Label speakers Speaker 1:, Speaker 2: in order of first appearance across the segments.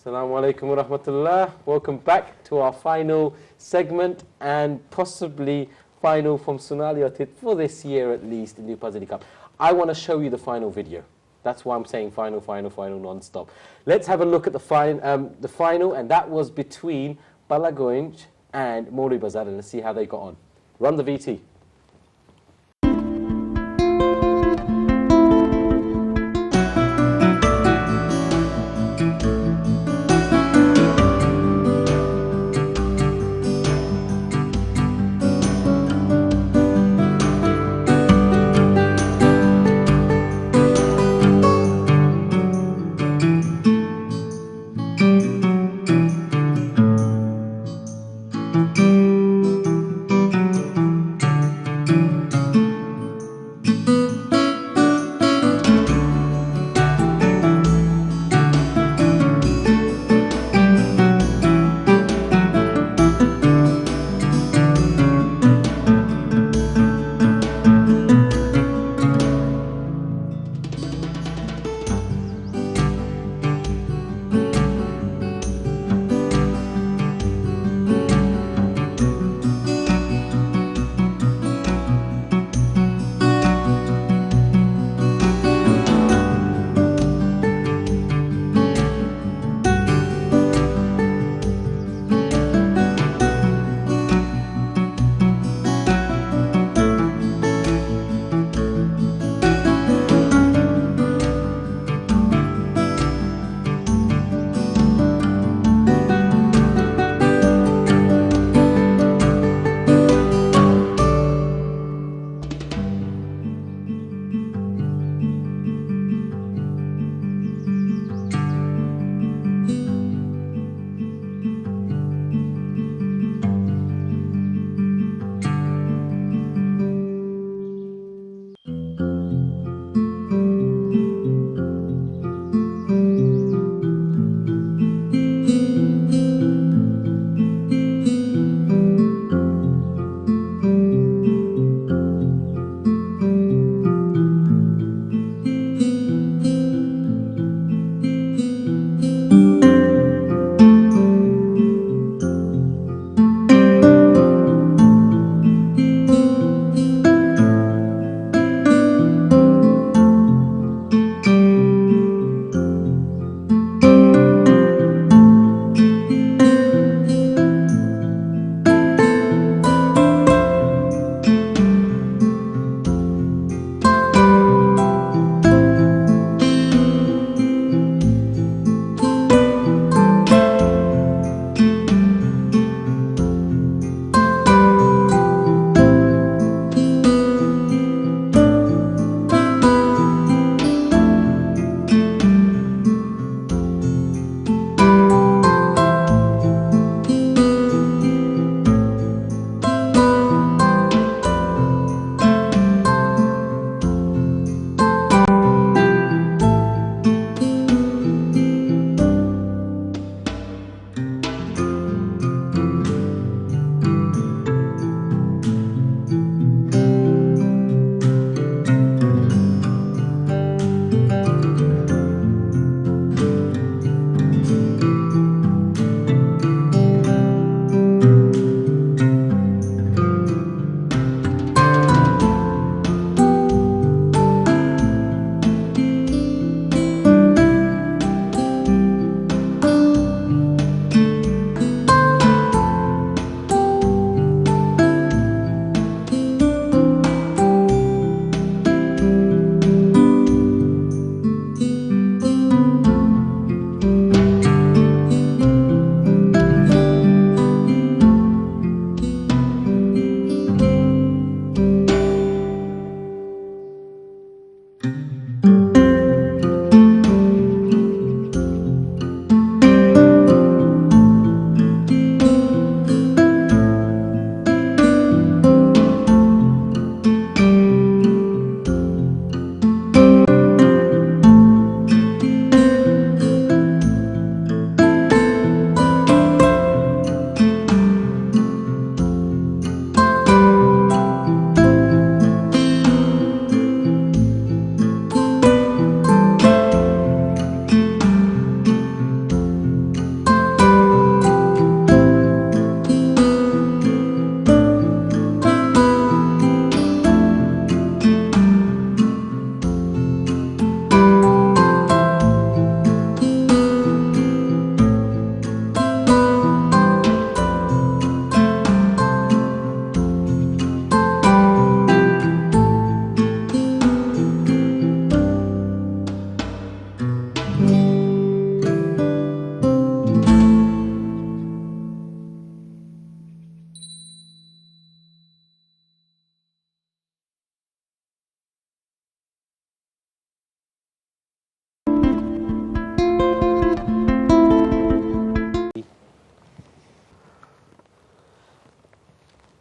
Speaker 1: Assalamu alaikum wa rahmatullah. Welcome back to our final segment and possibly final from Sonali Atit for this year at least in the Upazilla Cup. I want to show you the final video. That's why I'm saying final non-stop. Let's have a look at the final, and that was between Balagoinj and Mori Bazar, and let's see how they got on. Run the VT.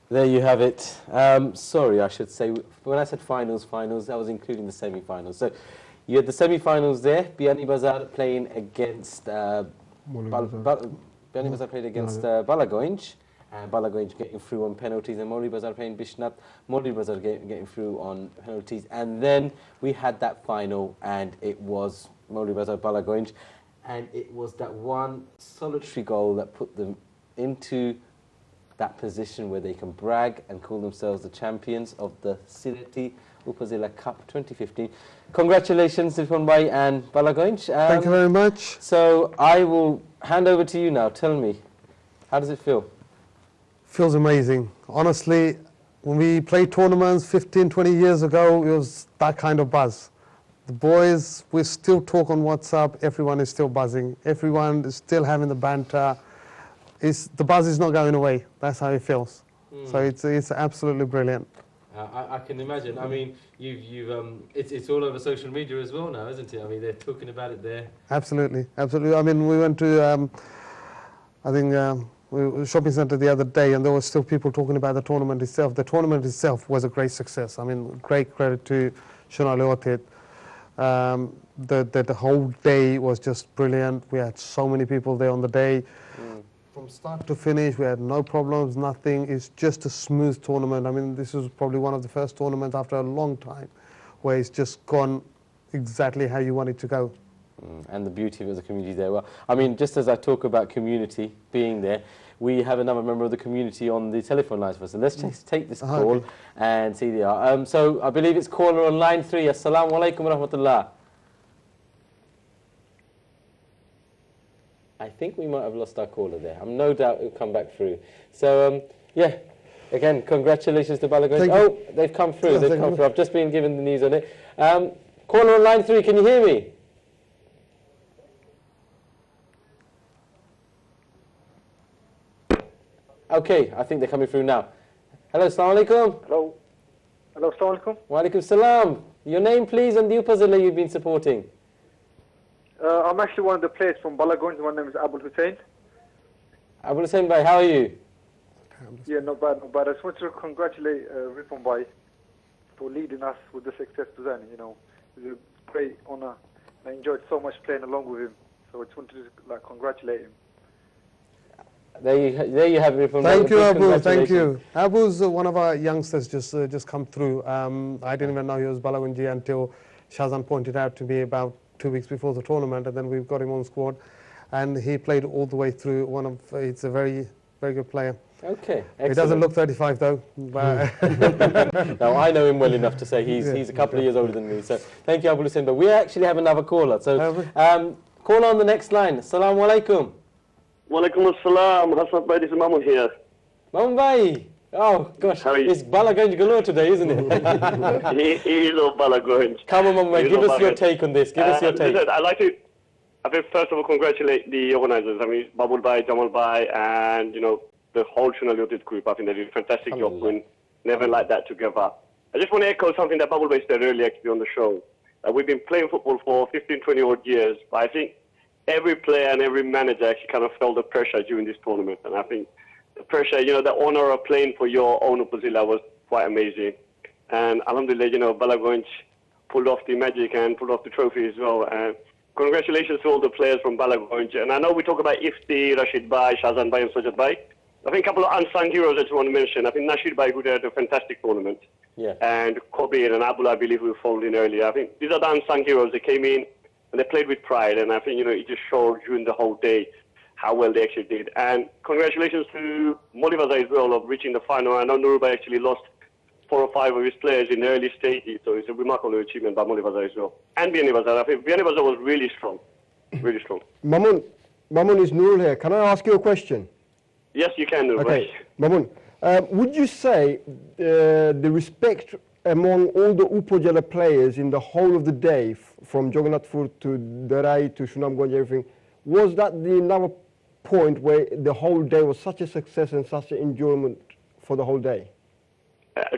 Speaker 1: There you have it. Sorry, I should say, when I said finals, that was including the semi-finals. So you had the semi-finals there, Biani Bazar playing against Balagoinj, and Balagoinj getting through on penalties, and Moli Bazar playing Bishnat, Moli Bazar getting through on penalties. And then we had that final, and it was Moli Bazar Balagoinj, and it was that one solitary goal that put them into that position where they can brag and call themselves the champions of the Sylhet Upazilla Cup 2015. Congratulations, Sylhet Bhai and Balagoinj.
Speaker 2: Thank you very much.
Speaker 1: So I will hand over to you now. Tell me, how does it feel?
Speaker 2: Feels amazing. Honestly, when we played tournaments 15, 20 years ago, it was that kind of buzz. The boys, we still talk on WhatsApp. Everyone is still buzzing. Everyone is still having the banter. The buzz is not going away. That's how it feels. So it's absolutely brilliant.
Speaker 1: I can imagine. I mean, it's all over social media as well now, isn't it? I mean, they're talking about it there.
Speaker 2: Absolutely, absolutely. I mean, we went to, I think, shopping centre the other day, and there were still people talking about the tournament itself. The tournament itself was a great success. I mean, great credit to Sylhet. The whole day was just brilliant. We had so many people there on the day. From start to finish, we had no problems, nothing. It's just a smooth tournament. I mean, this was probably one of the first tournaments after a long time where it's just gone exactly how you want it to go.
Speaker 1: And the beauty of the community there. Well, I mean, just as I talk about community being there, we have another member of the community on the telephone lines for us. So let's just take this call and see they are. So I believe it's caller on line 3. Assalamu alaikum wa rahmatullah. I think we might have lost our caller there. I'm no doubt it'll come back through. So, yeah, again, congratulations to Balagoinj. Oh, they've come through.
Speaker 2: Yes,
Speaker 1: they've come through. I've just been given the news on it. Caller on line 3, can you hear me? Okay, I think they're coming through now. Hello, assalamu alaikum.
Speaker 3: Hello. Hello, assalamu alaikum.
Speaker 1: Wa alaikum salam. Your name, please, and the Upazilla you've been supporting.
Speaker 3: I'm actually one of the players from Balagoinj. My name is Abul Hasnat.
Speaker 1: Abul Hasnat Bhai, how are you?
Speaker 3: Yeah, not bad, not bad. I just want to congratulate Ripon Bhai for leading us with the success to Zani. You know, it was a great honour. I enjoyed so much playing along with him. So I just wanted to congratulate him.
Speaker 1: There you have it, Ripon.
Speaker 2: Thank you, Abu. Thank you. Abu's one of our youngsters just come through. I didn't even know he was Balagoinji until Shazan pointed out to me about 2 weeks before the tournament, and then we've got him on squad, and he played all the way through. It's a very, very good player.
Speaker 1: Okay, excellent.
Speaker 2: He doesn't look 35 though. But
Speaker 1: no, I know him well enough to say he's a couple of years older than me. So thank you, Abul Hussein. But we actually have another caller. So call on the next line. Assalamu alaikum.
Speaker 4: Wa alaikum assalam. Hasnat Bhai, this is Mamun here.
Speaker 1: Mamun Bhai. Oh gosh, it's Balagoinj galore today, isn't it?
Speaker 4: he is of Balagoinj.
Speaker 1: Come on, Mamun Bhai, give us your take on this. Give us your take.
Speaker 4: Listen, I'd like to, first of all, congratulate the organisers. I mean, Babul Bhai, Jamal Bhai, and the whole Sylhet group. I think they did a fantastic job when never like that together. I just want to echo something that Babul Bhai said earlier actually on the show. We've been playing football for 15, 20 odd years, but I think every player and every manager actually kind of felt the pressure during this tournament, and I think the pressure, the honor of playing for your own Upazilla was quite amazing. And alhamdulillah, Balagoinj pulled off the magic and pulled off the trophy as well. And congratulations to all the players from Balagoinj. And I know we talk about Ifti, Rashid Bhai, Shazan Bhai and Sajad Bhai. I think a couple of unsung heroes I just want to mention. I think Rashid Bhai, who had a fantastic tournament.
Speaker 1: Yeah. And
Speaker 4: Kobe and Abul, I believe, who followed in earlier. I think these are the unsung heroes. They came in and they played with pride. And I think, it just showed during the whole day how well they actually did. And congratulations to Moli Bazar as well of reaching the final. I know Nurubai actually lost 4 or 5 of his players in the early stages, so it's a remarkable achievement by Moli Bazar as well. And Biani Bazar. I think Biani Bazar was really strong. Really strong.
Speaker 5: Mamun is Nurul here. Can I ask you a question?
Speaker 4: Yes, you can, Nurubai.
Speaker 5: Okay. Mamun, would you say the respect among all the Upazilla players in the whole of the day, from Jagannathpur to Darai to Sunamganj, everything, was that the another point where the whole day was such a success and such an enjoyment for the whole day?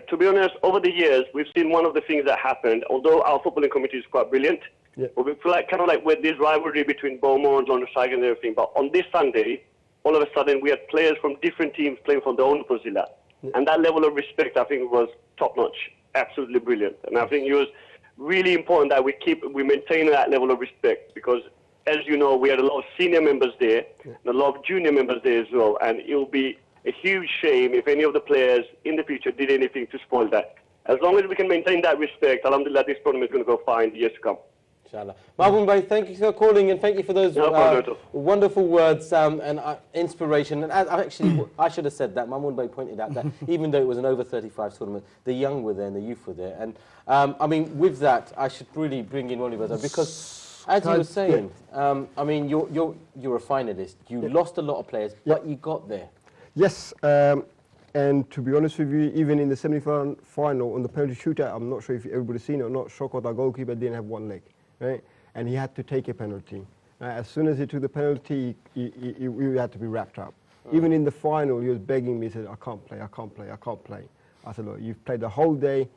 Speaker 4: To be honest, over the years, we've seen one of the things that happened, although our footballing committee is quite brilliant, but we feel like with this rivalry between Beaumont, London Tigers and everything, but on this Sunday, all of a sudden we had players from different teams playing for their own Upazilla. And that level of respect, I think, was top-notch, absolutely brilliant. And I think it was really important that we maintain that level of respect because, as you know, we had a lot of senior members there and a lot of junior members there as well. And it will be a huge shame if any of the players in the future did anything to spoil that. As long as we can maintain that respect, alhamdulillah, this tournament is going to go fine years to come.
Speaker 1: Inshallah. Mahmoud Bhai, thank you for calling and thank you for those wonderful words and inspiration. And actually, I should have said that. Mahmoud Bhai pointed out that even though it was an over 35 tournament, the young were there and the youth were there. And I mean, with that, I should really bring in Molly Bazaar because, as you were saying, I mean, you're a finalist. You lost a lot of players, but you got there.
Speaker 5: Yes. And to be honest with you, even in the semi-final on the penalty shootout, I'm not sure if everybody's seen it or not, Shokot, our goalkeeper, didn't have one leg, right? And he had to take a penalty. As soon as he took the penalty, he had to be wrapped up. Even in the final, he was begging me, he said, I can't play, I can't play, I can't play. I said, look, you've played the whole day.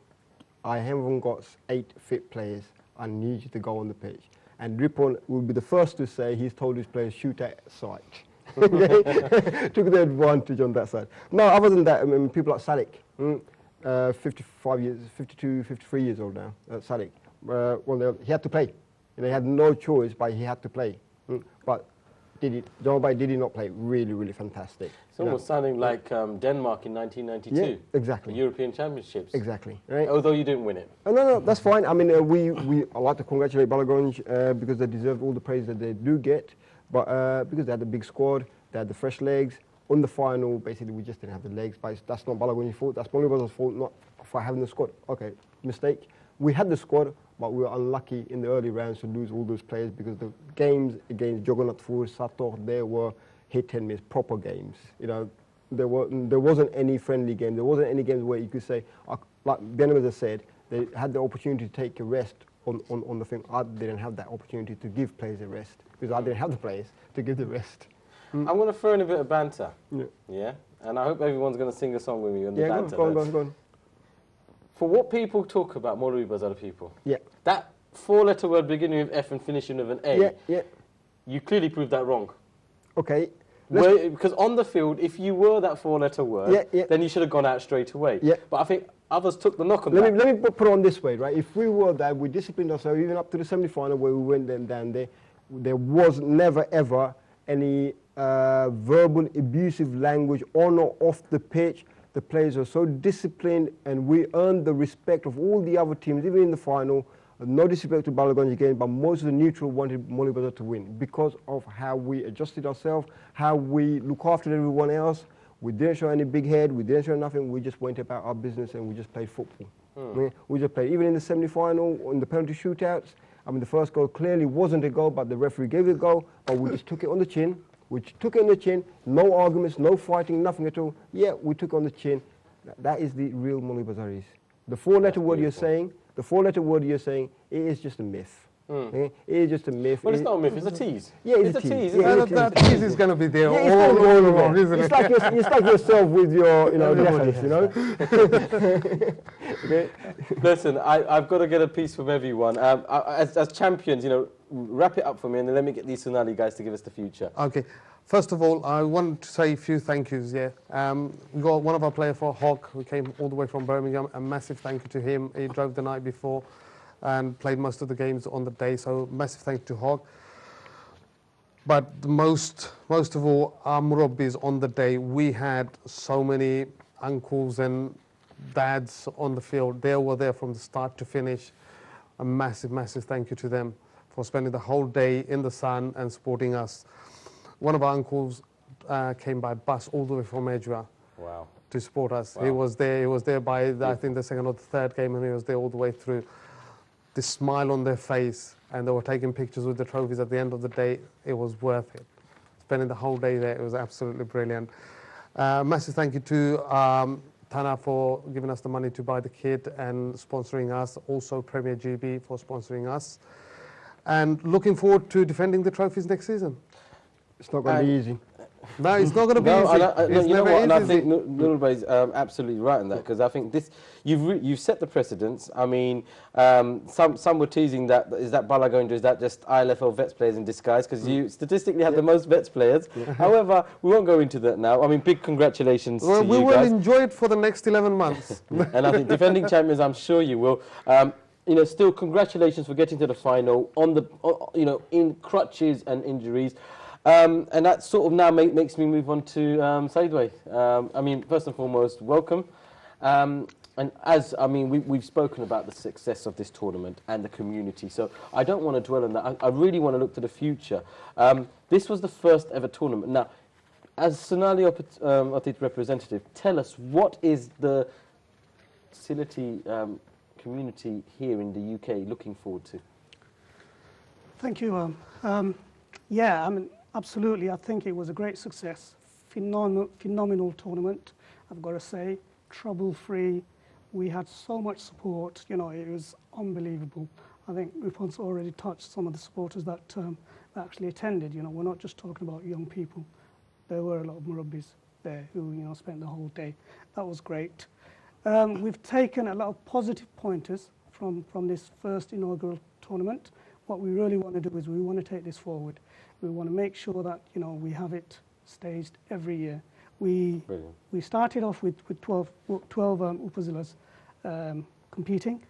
Speaker 5: I haven't got 8 fit players. I need you to go on the pitch. And Ripon will be the first to say he's told his players, shoot at sight. Took the advantage on that side. No, other than that, I mean, people like Sadiq, 55 years, 52, 53 years old now, Sadiq. Well, he had to play. He had no choice, but he had to play. But Jamal Bhai did he not play? Really, really fantastic.
Speaker 1: It's almost sounding like Denmark in 1992.
Speaker 5: Yeah, exactly.
Speaker 1: The European Championships.
Speaker 5: Exactly. Right?
Speaker 1: Although you didn't win it.
Speaker 5: No, that's fine. I mean, I like to congratulate Balagonj because they deserve all the praise that they do get. But because they had a big squad, they had the fresh legs. On the final, basically, we just didn't have the legs. But that's not Balagonj's fault. That's Molly Bazar's fault, not for having the squad. Okay, mistake. We had the squad, but we were unlucky in the early rounds to lose all those players because the games against Jagannathpur, Sator, they were hit and miss, proper games. You know, there wasn't any friendly game. There wasn't any games where you could say, like Benham said, they had the opportunity to take a rest on the thing. I didn't have that opportunity to give players a rest because I didn't have the players to give the rest.
Speaker 1: I'm going to throw in a bit of banter.
Speaker 5: Yeah.
Speaker 1: Yeah? And I hope everyone's going to sing a song with me on the banter.
Speaker 5: Go on.
Speaker 1: For what people talk about, Molly Bazaar people,
Speaker 5: that
Speaker 1: 4-letter word beginning with F and finishing with an A, you clearly proved that wrong.
Speaker 5: Okay.
Speaker 1: Because on the field, if you were that 4-letter word, then you should have gone out straight away.
Speaker 5: Yeah.
Speaker 1: But I think others took the knock on that.
Speaker 5: Let me put it on this way, right? If we were that, we disciplined ourselves even up to the semi-final where we went down there, there was never ever any verbal abusive language on or off the pitch. The players were so disciplined and we earned the respect of all the other teams, even in the final. No disrespect to Balagonj again, but most of the neutral wanted Molly Bazaar to win because of how we adjusted ourselves, how we look after everyone else. We didn't show any big head, we didn't show nothing, we just went about our business and we just played football. We just played, even in the semi-final, in the penalty shootouts, I mean the first goal clearly wasn't a goal, but the referee gave it a goal, but we just took it on the chin. We took it on the chin, no arguments, no fighting, nothing at all. Yeah, we took it on the chin. That is the real Molly Bazaar. The 4-letter word you're saying, it is just a myth. It is just a myth.
Speaker 1: Well, it's not a myth, it's a tease.
Speaker 5: Yeah, it's a tease.
Speaker 2: That tease is going to be there
Speaker 5: all
Speaker 2: along, isn't it?
Speaker 5: It's like yourself with your, reference, Okay.
Speaker 1: Listen, I've got to get a piece from everyone. As champions, wrap it up for me and then let me get these Sonali guys to give us the future.
Speaker 2: Okay. First of all, I want to say a few thank yous, we got one of our players for Hawk, who came all the way from Birmingham. A massive thank you to him. He drove the night before and played most of the games on the day, so massive thank you to Hawk. But most of all, our Murabbis on the day, we had so many uncles and dads on the field. They were there from the start to finish. A massive, massive thank you to them for spending the whole day in the sun and supporting us. One of our uncles came by bus all the way from Edgware to support us. Wow. He was there by, I think, the second or the third game, and he was there all the way through. This smile on their face, and they were taking pictures with the trophies at the end of the day. It was worth it. Spending the whole day there, it was absolutely brilliant. Massive thank you to Tana for giving us the money to buy the kit and sponsoring us. Also Premier GB for sponsoring us. And looking forward to defending the trophies next season.
Speaker 5: It's not going to be easy.
Speaker 2: No, it's not going to be
Speaker 1: No,
Speaker 2: easy.
Speaker 1: no,
Speaker 2: It's
Speaker 1: you know
Speaker 2: never
Speaker 1: what? And I
Speaker 2: easy.
Speaker 1: think Nurul Bhai is absolutely right in that, because I think this you've set the precedence. I mean, some were teasing that is that Balagunja, is that just ILFL vets players in disguise? Because you statistically had the most vets players. However, we won't go into that now. I mean, big congratulations
Speaker 2: Well,
Speaker 1: to
Speaker 2: we
Speaker 1: you
Speaker 2: will
Speaker 1: guys.
Speaker 2: enjoy it for the next 11 months.
Speaker 1: And I think defending champions, I'm sure you will. You know, still congratulations for getting to the final on the, you know, in crutches and injuries. And that sort of now makes me move on to Saidway. I mean, first and foremost, welcome. And as, I mean, we've spoken about the success of this tournament and the community, so I don't want to dwell on that. I really want to look to the future. This was the first ever tournament. Now, as Sonali Upazilla representative, tell us, what is the Sylhet community here in the UK looking forward to?
Speaker 6: Thank you. Yeah, I mean, absolutely. I think it was a great success. Phenomenal tournament, I've got to say. Trouble-free. We had so much support. You know, it was unbelievable. I think Rupan's already touched some of the supporters that actually attended. You know, we're not just talking about young people. There were a lot of Murabbis there who, you know, spent the whole day. That was great. We've taken a lot of positive pointers from this first inaugural tournament. What we really want to do is we want to take this forward. We want to make sure that, you know, we have it staged every year. We started off with 12 Upazillas competing.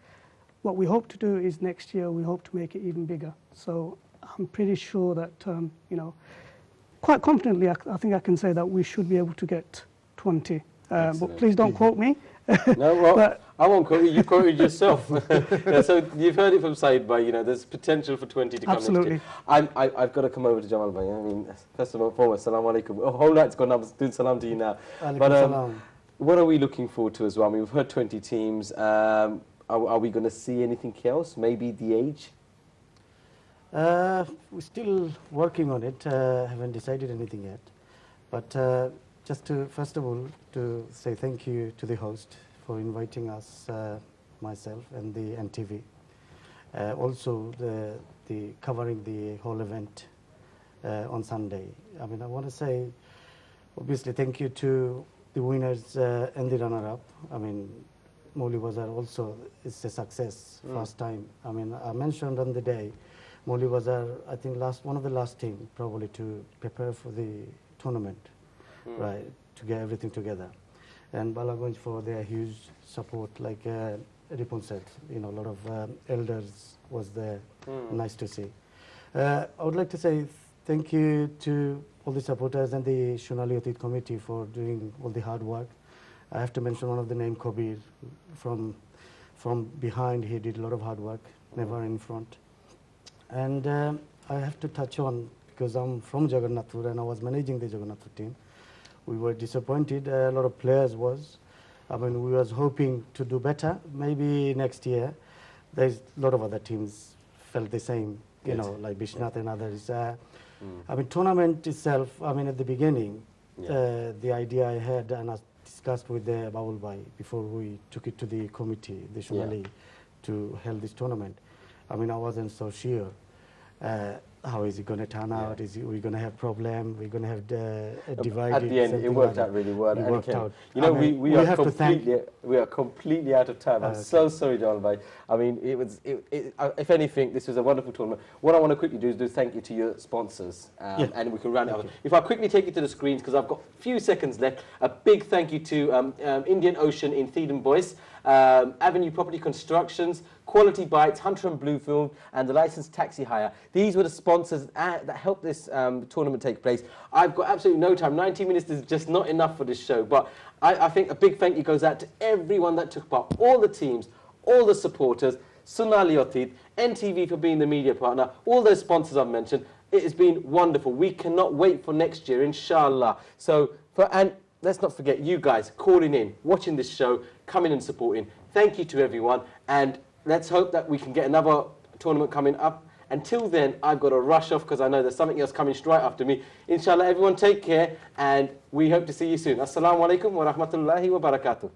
Speaker 6: What we hope to do is next year we hope to make it even bigger. So I'm pretty sure that, you know, quite confidently I think I can say that we should be able to get 20. But please don't quote me.
Speaker 1: No, well, I won't quote you. You quoted yourself. Yeah, so you've heard it from Said Bhai. You know, there's potential for 20 to come next year. I've got to come over to Jamal Bhai. I mean, first of all, assalamu alaikum. Oh, whole night's gone. I'm doing salam to you now. But what are we looking forwd to as well? I mean, we've heard 20 teams. Are we going to see anything else? Maybe the age?
Speaker 7: We're still working on it. Haven't decided anything yet. But just to, first of all, to say thank you to the host for inviting us, myself and the NTV. Also, the covering the whole event on Sunday. I mean, I want to say, obviously, thank you to the winners and the runner-up. I mean, Moli Bazar also is a success, first time. I mean, I mentioned on the day, Moli Bazar, I think one of the last team probably to prepare for the tournament. Right, to get everything together. And Balagunj for their huge support, like Ripon said, you know, a lot of elders was there, nice to see. I would like to say thank you to all the supporters and the Sonali Upazilla committee for doing all the hard work. I have to mention one of the name, Kabir, from behind. He did a lot of hard work, never in front. And I have to touch on, because I'm from Jagannathpur and I was managing the Jagannathpur team. We were disappointed, a lot of players was. I mean, we was hoping to do better. Maybe next year, there's a lot of other teams felt the same, you know, like Bisnath and others. I mean, tournament itself, I mean, at the beginning, the idea I had, and I discussed with the Abul Bhai before we took it to the committee, the Sonali, to hold this tournament. I mean, I wasn't so sure. How is it going to turn out? Is we going to have problem? We're going to have a divide.
Speaker 1: At the end, it worked out really well.
Speaker 7: It worked out.
Speaker 1: You know, we are completely out of time. I'm so sorry, Jamal Bhai. I mean, if anything, this was a wonderful tournament. What I want to quickly do is thank you to your sponsors, and we can round it up. If I quickly take you to the screens, because I've got a few seconds left, a big thank you to Indian Ocean in Thedon Boyce, Avenue Property Constructions, Quality Bites, Hunter and Bluefield, and the licensed taxi hire. These were the sponsors that helped this tournament take place. I've got absolutely no time. 90 minutes is just not enough for this show, but I think a big thank you goes out to everyone that took part, all the teams, all the supporters, Sonali Upazilla, NTV for being the media partner, all those sponsors I've mentioned. It has been wonderful. We cannot wait for next year, inshallah. And let's not forget you guys calling in, watching this show, coming and supporting. Thank you to everyone, and let's hope that we can get another tournament coming up. Until then, I've got to rush off because I know there's something else coming straight after me. Inshallah, everyone take care, and we hope to see you soon. Assalamu alaikum wa rahmatullahi wa barakatuh.